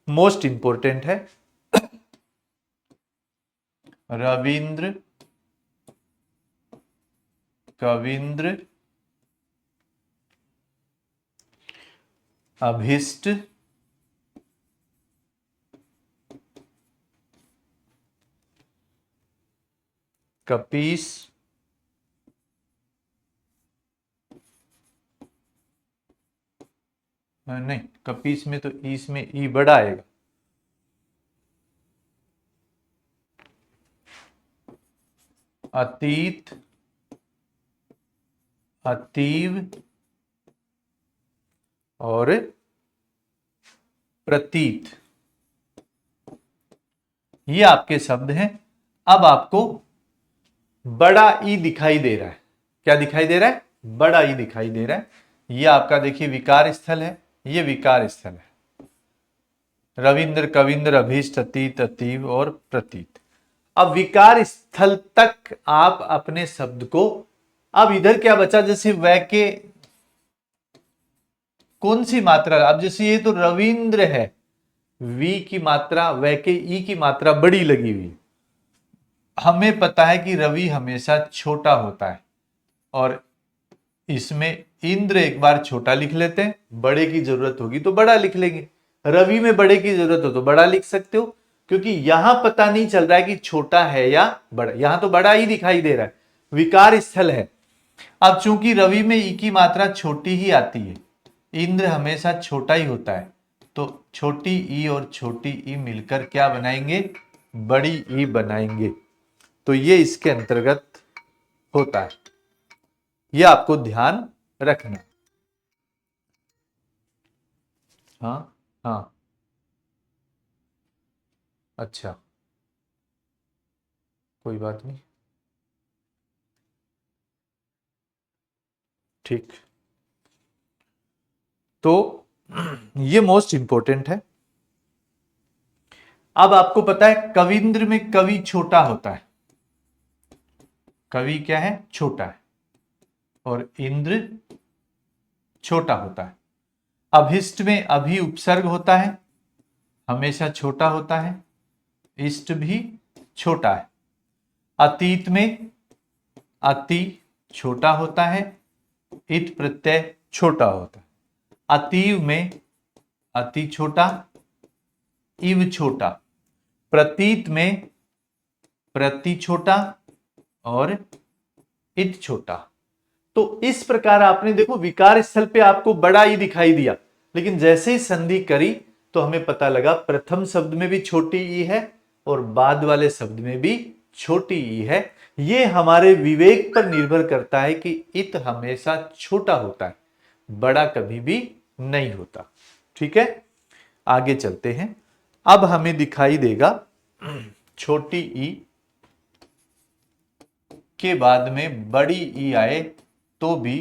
मोस्ट इंपोर्टेंट है। रविंद्र, कविंद्र, अभिष्ट, कपीस, नहीं कपीस में तो ईस में ई बड़ा आएगा, अतीत, अतीव और प्रतीत, ये आपके शब्द हैं। अब आपको बड़ा ई दिखाई दे रहा है, क्या दिखाई दे रहा है, बड़ा ई दिखाई दे रहा है। ये आपका देखिए विकार स्थल है, ये विकार स्थल है। रविंद्र, कविंद्र, अभीष्ट, अतीत, अतीव और प्रतीत। अब विकार स्थल तक आप अपने शब्द को, अब इधर क्या बचा, जैसे वै के कौन सी मात्रा, अब जैसे ये तो रविंद्र है, वी की मात्रा, वै के ई की मात्रा बड़ी लगी हुई। हमें पता है कि रवि हमेशा छोटा होता है, और इसमें इंद्र एक बार छोटा लिख लेते हैं, बड़े की जरूरत होगी तो बड़ा लिख लेंगे। रवि में बड़े की जरूरत हो तो बड़ा लिख सकते हो, क्योंकि यहां पता नहीं चल रहा है कि छोटा है या बड़ा, यहां तो बड़ा ही दिखाई दे रहा है, विकार स्थल है। अब चूंकि रवि में ई की मात्रा छोटी ही आती है, इंद्र हमेशा छोटा ही होता है, तो छोटी ई और छोटी ई मिलकर क्या बनाएंगे, बड़ी ई बनाएंगे। तो ये इसके अंतर्गत होता है। ये आपको ध्यान रखना। हाँ हाँ, अच्छा, कोई बात नहीं, ठीक। तो ये मोस्ट इंपॉर्टेंट है। अब आपको पता है कविंद्र में कवि छोटा होता है, कवि क्या है, छोटा है, और इंद्र छोटा होता है। अभिष्ट में अभी उपसर्ग होता है, हमेशा छोटा होता है, इष्ट भी छोटा है। अतीत में अति छोटा होता है, इत प्रत्यय छोटा होता है। अतीव में अति छोटा, इव छोटा। प्रतीत में प्रति छोटा और इत छोटा। तो इस प्रकार आपने देखो विकार स्थल पे आपको बड़ा ई दिखाई दिया, लेकिन जैसे ही संधि करी तो हमें पता लगा प्रथम शब्द में भी छोटी ई है और बाद वाले शब्द में भी छोटी ई है। ये हमारे विवेक पर निर्भर करता है कि इत हमेशा छोटा होता है, बड़ा कभी भी नहीं होता। ठीक है, आगे चलते हैं। अब हमें दिखाई देगा छोटी ई के बाद में बड़ी ई आए तो भी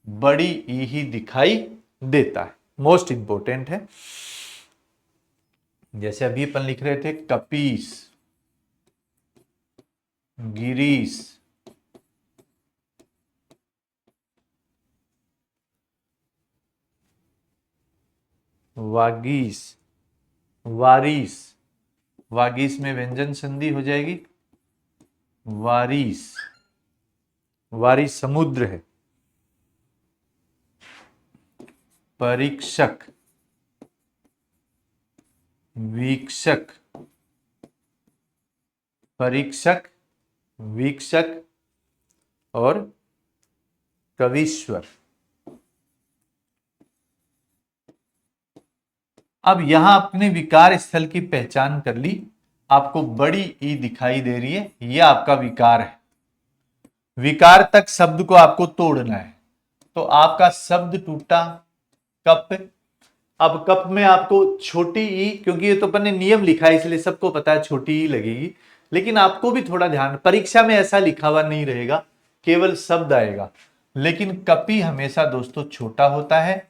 बड़ी ई ही दिखाई देता है, मोस्ट इंपॉर्टेंट है। जैसे अभी अपन लिख रहे थे कपीस, गिरीश, वागीश, वारिस। वागीश में व्यंजन संधि हो जाएगी, वारिस। वारिस समुद्र है। परीक्षक, वीक्षक, परीक्षक, वीक्षक और कवीश्वर। अब यहां अपने विकार स्थल की पहचान कर ली, आपको बड़ी ई दिखाई दे रही है, यह आपका विकार है। विकार तक शब्द को आपको तोड़ना है। तो आपका शब्द टूटा कप। अब कप में आपको छोटी ई, क्योंकि ये तो अपन ने नियम लिखा है इसलिए सबको पता है छोटी ई लगेगी, लेकिन आपको भी थोड़ा ध्यान, परीक्षा में ऐसा लिखा हुआ नहीं रहेगा, केवल शब्द आएगा। लेकिन कपी हमेशा दोस्तों छोटा होता है,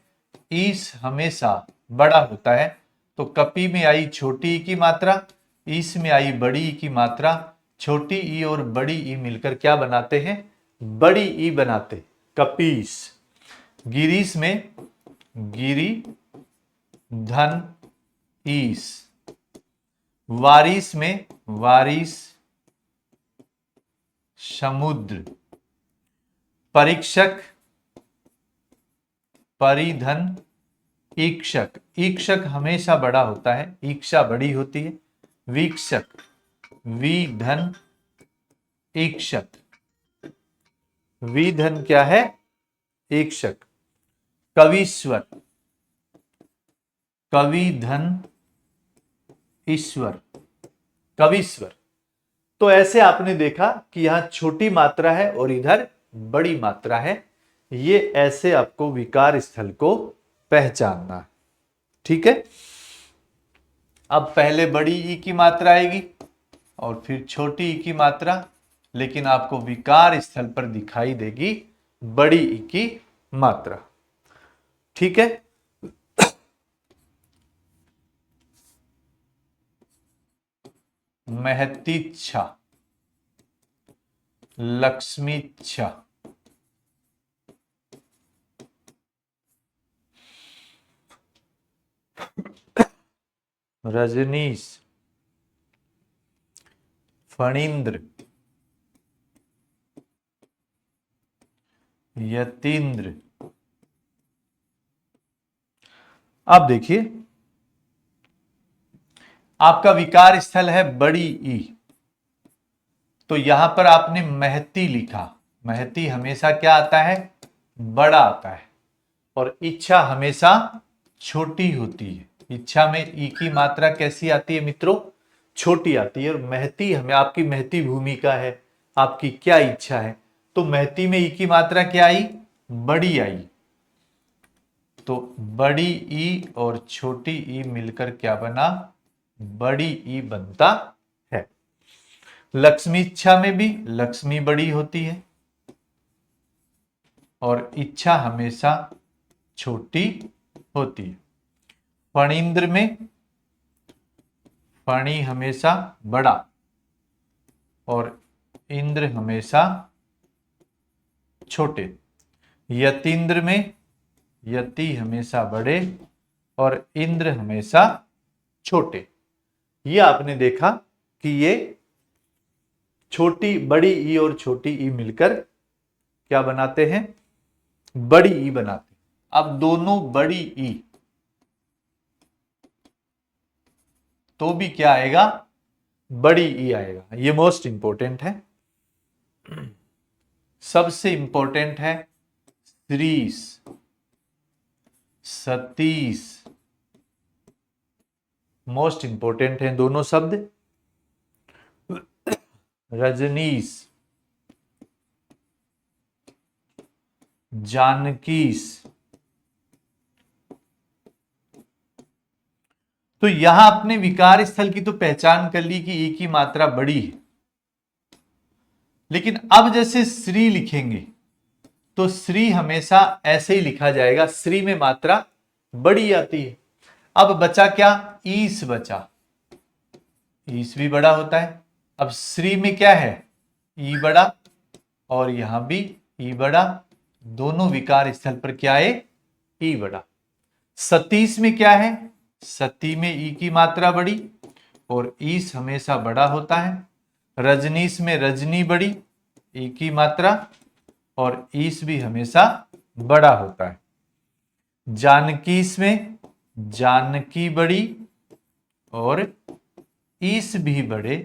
ईस हमेशा बड़ा होता है। तो कपी में आई छोटी ई की मात्रा, ईस में आई बड़ी ई की मात्रा। छोटी ई और बड़ी ई मिलकर क्या बनाते हैं, बड़ी ई बनाते, कपीस। गिरीश में गिरी धन ईस। वारिस में वारिस समुद्र। परीक्षक परिधन ईक्षक। ईक्षक हमेशा बड़ा होता है, ईक्षा बड़ी होती है। वीक्षक विधन ईक्षक। विधन क्या है, ईक्षक। कवीश्वर कविधन ईश्वर, कवीश्वर। तो ऐसे आपने देखा कि यहां छोटी मात्रा है और इधर बड़ी मात्रा है। ये ऐसे आपको विकार स्थल को पहचानना है। ठीक है, अब पहले बड़ी ई की मात्रा आएगी और फिर छोटी ई की मात्रा, लेकिन आपको विकार स्थल पर दिखाई देगी बड़ी ई की मात्रा। ठीक है, महतीच्छा, लक्ष्मीच्छा, रजनीश, फणींद्र, यतीन्द्र। अब देखिए आपका विकार स्थल है बड़ी ई, तो यहां पर आपने महती लिखा। महती हमेशा क्या आता है, बड़ा आता है, और इच्छा हमेशा छोटी होती है। इच्छा में ई की मात्रा कैसी आती है मित्रों, छोटी आती है। और महती हमें, आपकी महती भूमिका है, आपकी क्या इच्छा है, तो महती में ई की मात्रा क्या आई? बड़ी आई। तो बड़ी ई और छोटी ई मिलकर क्या बना? बड़ी ई बनता है। लक्ष्मी इच्छा में भी लक्ष्मी बड़ी होती है और इच्छा हमेशा छोटी होती है। फणींद्र में फणी हमेशा बड़ा और इंद्र हमेशा छोटे। यतीन्द्र में यति हमेशा बड़े और इंद्र हमेशा छोटे। ये आपने देखा कि ये छोटी बड़ी ई और छोटी ई मिलकर क्या बनाते हैं? बड़ी ई बनाते हैं। अब दोनों बड़ी ई तो भी क्या आएगा? बड़ी ई आएगा। ये मोस्ट इंपॉर्टेंट है, सबसे इंपॉर्टेंट है। श्रीस, सतीश, मोस्ट इंपॉर्टेंट है दोनों शब्द। रजनीश, जानकीस। तो यहां अपने विकार स्थल की तो पहचान कर ली कि ई की मात्रा बड़ी है, लेकिन अब जैसे श्री लिखेंगे तो श्री हमेशा ऐसे ही लिखा जाएगा, श्री में मात्रा बड़ी आती है। अब बचा क्या? ईस बचा। ईस भी बड़ा होता है। अब श्री में क्या है? ई बड़ा और यहां भी ई बड़ा, दोनों विकार स्थल पर क्या है? ई बड़ा। सतीश में क्या है? सती में ई की मात्रा बड़ी और ईस हमेशा बड़ा होता है। रजनीश में रजनी बड़ी, ई की मात्रा और ईस भी हमेशा बड़ा होता है। जानकीस में जानकी बड़ी और ईस भी बड़े।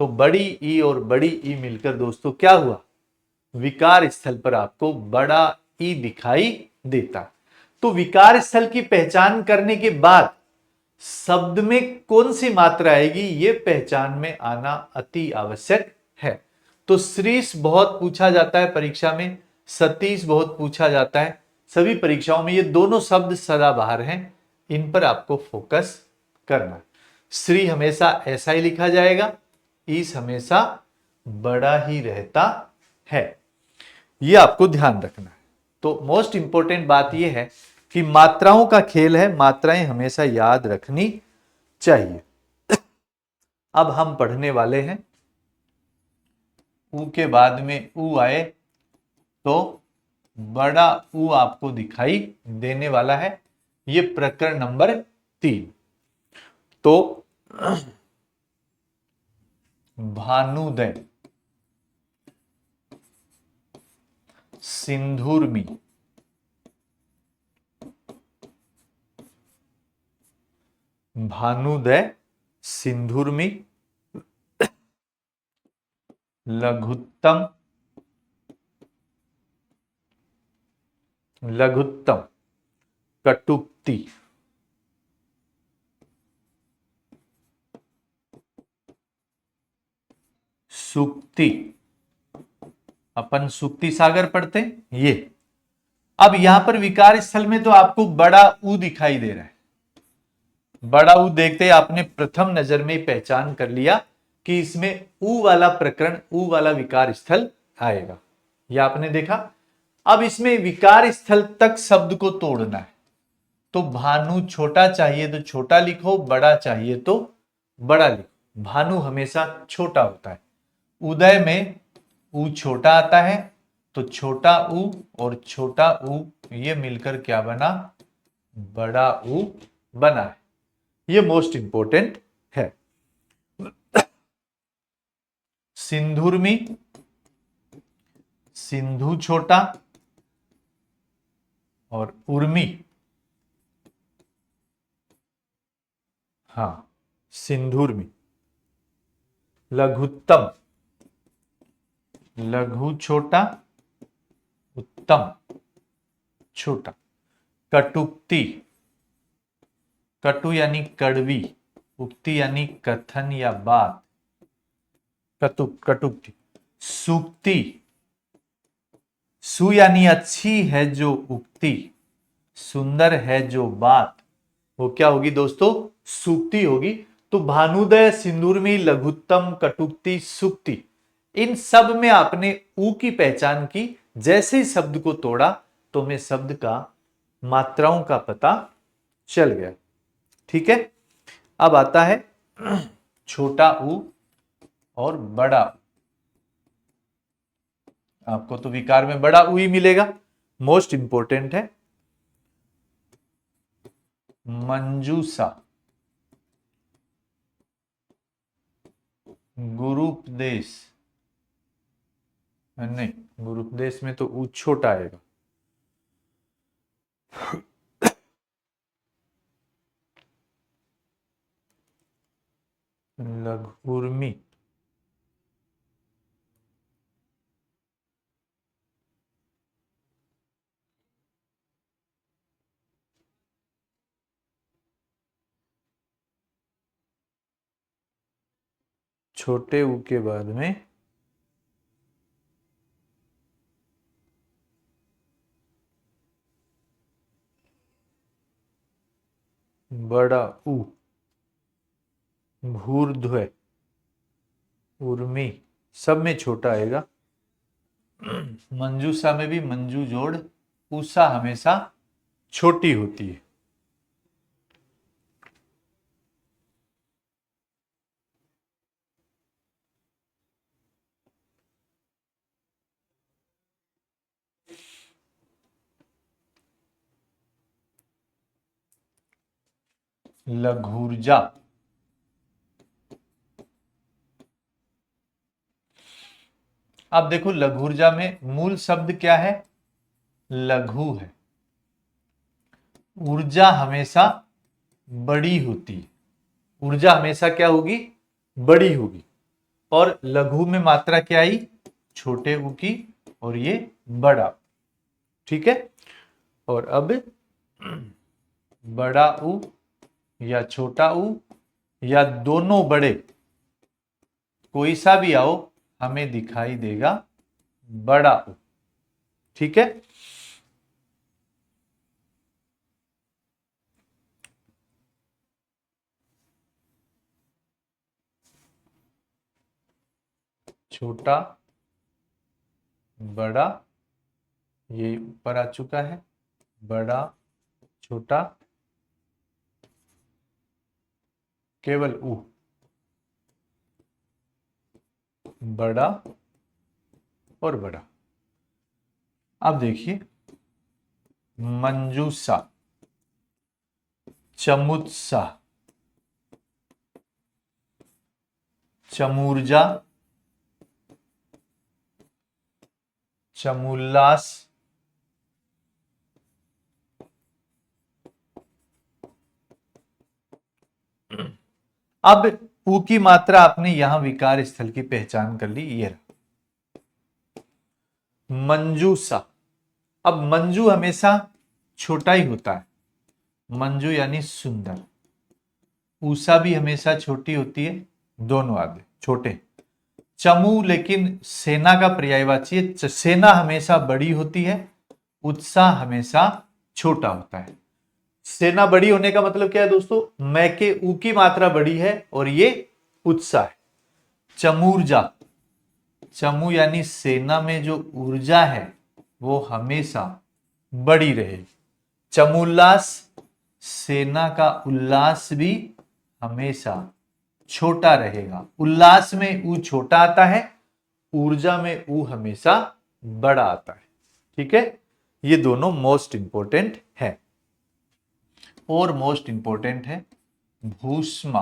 तो बड़ी ई और बड़ी ई मिलकर दोस्तों क्या हुआ? विकार स्थल पर आपको बड़ा ई दिखाई देता। तो विकार स्थल की पहचान करने के बाद शब्द में कौन सी मात्रा आएगी, यह पहचान में आना अति आवश्यक है। तो श्रीश बहुत पूछा जाता है परीक्षा में, सतीश बहुत पूछा जाता है, सभी परीक्षाओं में ये दोनों शब्द सदाबहार हैं, इन पर आपको फोकस करना है। श्री हमेशा ऐसा ही लिखा जाएगा, ईस हमेशा बड़ा ही रहता है, ये आपको ध्यान रखना है। तो मोस्ट इंपॉर्टेंट बात यह है कि मात्राओं का खेल है, मात्राएं हमेशा याद रखनी चाहिए। अब हम पढ़ने वाले हैं, ऊ के बाद में ऊ आए तो बड़ा ऊ आपको दिखाई देने वाला है। ये प्रकरण नंबर 3। तो भानुदय, सिंधुर्मी, भानुदय, सिंधुर्मी, लघुत्तम, लघुत्तम, कटुक्ति, सूक्ति, अपन सूक्ति सागर पढ़ते ये। अब यहां पर विकार स्थल में तो आपको बड़ा ऊ दिखाई दे रहा है। बड़ा ऊ देखते ही आपने प्रथम नजर में पहचान कर लिया कि इसमें ऊ वाला प्रकरण, ऊ वाला विकार स्थल आएगा, यह आपने देखा। अब इसमें विकार स्थल तक शब्द को तोड़ना है। तो भानु छोटा चाहिए तो छोटा लिखो, बड़ा चाहिए तो बड़ा लिखो। भानु हमेशा छोटा होता है। उदय में ऊ छोटा आता है, तो छोटा ऊ और छोटा ऊ ये मिलकर क्या बना? बड़ा ऊ बना है। ये मोस्ट इंपॉर्टेंट है। सिंधुर्मी, सिंधु छोटा और उर्मी, हाँ सिंधुर्मी। लघुत्तम, लघु छोटा, उत्तम छोटा। कटुक्ति, कटु यानी कड़वी, उक्ति यानी कथन या बात, कटुक्ति। सूक्ति, सु यानी अच्छी है जो उक्ति, सुंदर है जो बात, वो क्या होगी दोस्तों? सूक्ति होगी। तो भानुदय, सिंदूरमी, लघुत्तम, कटुक्ति, सूक्ति, इन सब में आपने ऊ की पहचान की। जैसे ही शब्द को तोड़ा तो हमें शब्द का मात्राओं का पता चल गया। ठीक है, अब आता है छोटा ऊ और बड़ा ऊ। आपको तो विकार में बड़ा ऊ ही मिलेगा, मोस्ट इंपोर्टेंट है। मंजूषा, गुरुपदेश, नहीं, गुरुपदेश में तो ऊ छोटा आएगा। लघुर्मी, छोटे ऊ के बाद में बड़ा ऊ, भूर्ध्व, उर्मी, सब में छोटा आएगा। मंजूषा में भी मंजू जोड़ उषा हमेशा छोटी होती है। लघुर्जा, अब देखो लघुर्जा में मूल शब्द क्या है? लघु है। ऊर्जा हमेशा बड़ी होती है, ऊर्जा हमेशा क्या होगी? बड़ी होगी। और लघु में मात्रा क्या आई? छोटे ऊ की, और ये बड़ा। ठीक है, और अब बड़ा ऊ या छोटा ऊ या दोनों बड़े, कोई सा भी आओ, हमें दिखाई देगा बड़ा ऊ। ठीक है, छोटा, बड़ा, ये ऊपर आ चुका है, बड़ा, छोटा, केवल ऊ, बड़ा और बड़ा। अब देखिए, मंजूषा, चमुत्सा, चमूर्जा, चमुल्लास, अब ऊ की मात्रा आपने यहां विकार स्थल की पहचान कर ली, ये मंजूषा। अब मंजू हमेशा छोटा ही होता है, मंजू यानी सुंदर। ऊषा भी हमेशा छोटी होती है, दोनों आदि छोटे। चमू लेकिन सेना का पर्यायवाची है, सेना हमेशा बड़ी होती है, उत्साह हमेशा छोटा होता है। सेना बड़ी होने का मतलब क्या है दोस्तों? मैं के ऊ की मात्रा बड़ी है और ये उत्साह है। चमूर्जा, चमू यानी सेना में जो ऊर्जा है वो हमेशा बड़ी रहेगी। चमुल्लास, सेना का उल्लास भी हमेशा छोटा रहेगा। उल्लास में ऊ छोटा आता है, ऊर्जा में ऊ हमेशा बड़ा आता है। ठीक है, ये दोनों मोस्ट इंपोर्टेंट है। और मोस्ट इंपोर्टेंट है भूष्मा,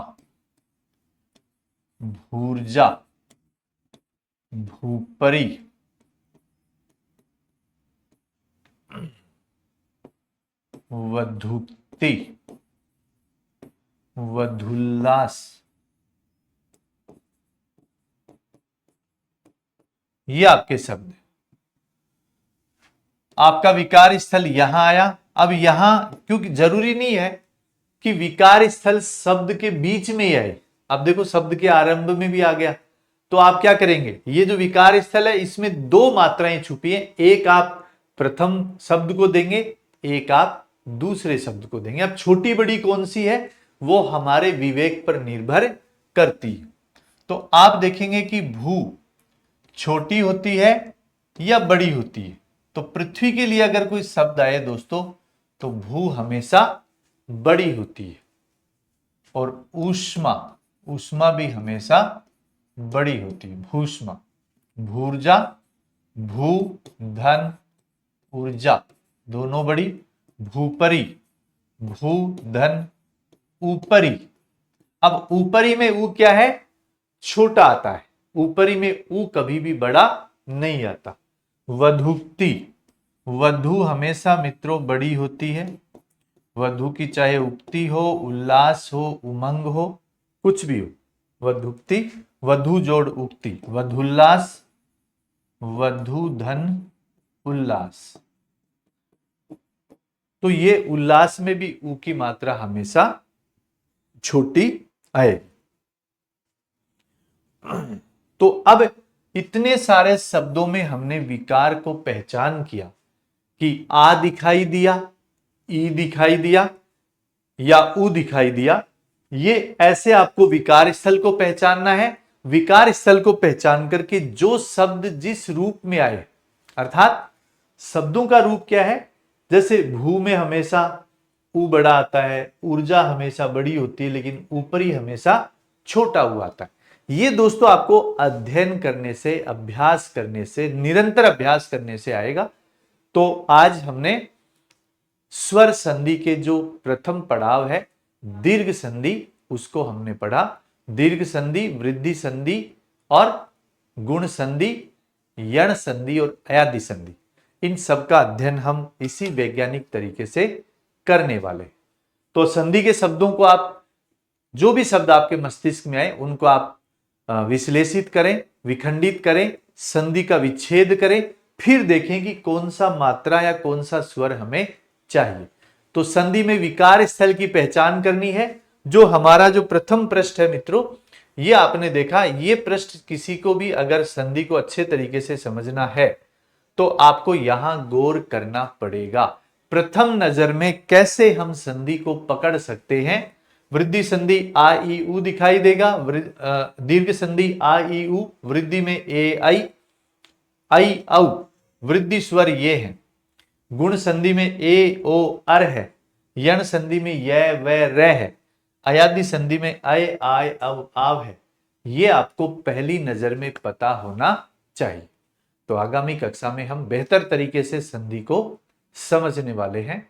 भूर्जा, भूपरी, वधुक्ति, वधुल्लास, ये आपके शब्द हैं। आपका विकार स्थल यहां आया। अब यहां क्योंकि जरूरी नहीं है कि विकार स्थल शब्द के बीच में ही आए। अब देखो शब्द के आरंभ में भी आ गया, तो आप क्या करेंगे, ये जो विकार स्थल है इसमें दो मात्राएं छुपी हैं, एक आप प्रथम शब्द को देंगे, एक आप दूसरे शब्द को देंगे। अब छोटी बड़ी कौन सी है वो हमारे विवेक पर निर्भर करती है। तो आप देखेंगे कि भू छोटी होती है या बड़ी होती है। तो पृथ्वी के लिए अगर कोई शब्द आए दोस्तों तो भू हमेशा बड़ी होती है, और ऊष्मा, ऊष्मा भी हमेशा बड़ी होती है। भूष्मा, भूर्जा, भू धन ऊर्जा दोनों बड़ी। भूपरी, भू धन ऊपरी। अब ऊपरी में ऊ क्या है, छोटा आता है, ऊपरी में ऊ कभी भी बड़ा नहीं आता। वधुक्ति, वधु हमेशा मित्रों बड़ी होती है। वधु की चाहे उक्ति हो, उल्लास हो, उमंग हो, कुछ भी हो, वधुक्ति, वधु जोड़ उक्ति, वधुल्लास, वधु धन उल्लास। तो ये उल्लास में भी ऊ की मात्रा हमेशा छोटी आएगी। तो अब इतने सारे शब्दों में हमने विकार को पहचान किया कि आ दिखाई दिया, ई दिखाई दिया या उ दिखाई दिया। ये ऐसे आपको विकार स्थल को पहचानना है। विकार स्थल को पहचान करके जो शब्द जिस रूप में आए, अर्थात शब्दों का रूप क्या है, जैसे भू में हमेशा ऊ बड़ा आता है, ऊर्जा हमेशा बड़ी होती है, लेकिन ऊपरी हमेशा छोटा हुआ आता है। ये दोस्तों आपको अध्ययन करने से, अभ्यास करने से, निरंतर अभ्यास करने से आएगा। तो आज हमने स्वर संधि के जो प्रथम पड़ाव है दीर्घ संधि, उसको हमने पढ़ा। दीर्घ संधि, वृद्धि संधि और गुण संधि, यण संधि और अयादि संधि, इन सब का अध्ययन हम इसी वैज्ञानिक तरीके से करने वाले। तो संधि के शब्दों को आप, जो भी शब्द आपके मस्तिष्क में आए उनको आप विश्लेषित करें, विखंडित करें, संधि का विच्छेद करें, फिर देखें कि कौन सा मात्रा या कौन सा स्वर हमें चाहिए। तो संधि में विकार स्थल की पहचान करनी है। जो हमारा जो प्रथम पृष्ठ है मित्रों, ये आपने देखा, ये पृष्ठ किसी को भी अगर संधि को अच्छे तरीके से समझना है तो आपको यहां गौर करना पड़ेगा। प्रथम नजर में कैसे हम संधि को पकड़ सकते हैं। वृद्धि संधि आ ई उ दिखाई देगा, दीर्घ संधि आ ई उ, वृद्धि में ए आई औ, वृद्धि स्वर ये है। गुण संधि में ए ओ अर है, यण संधि में य व र है, अयादि संधि में अय आय अव आव है। ये आपको पहली नजर में पता होना चाहिए। तो आगामी कक्षा में हम बेहतर तरीके से संधि को समझने वाले हैं।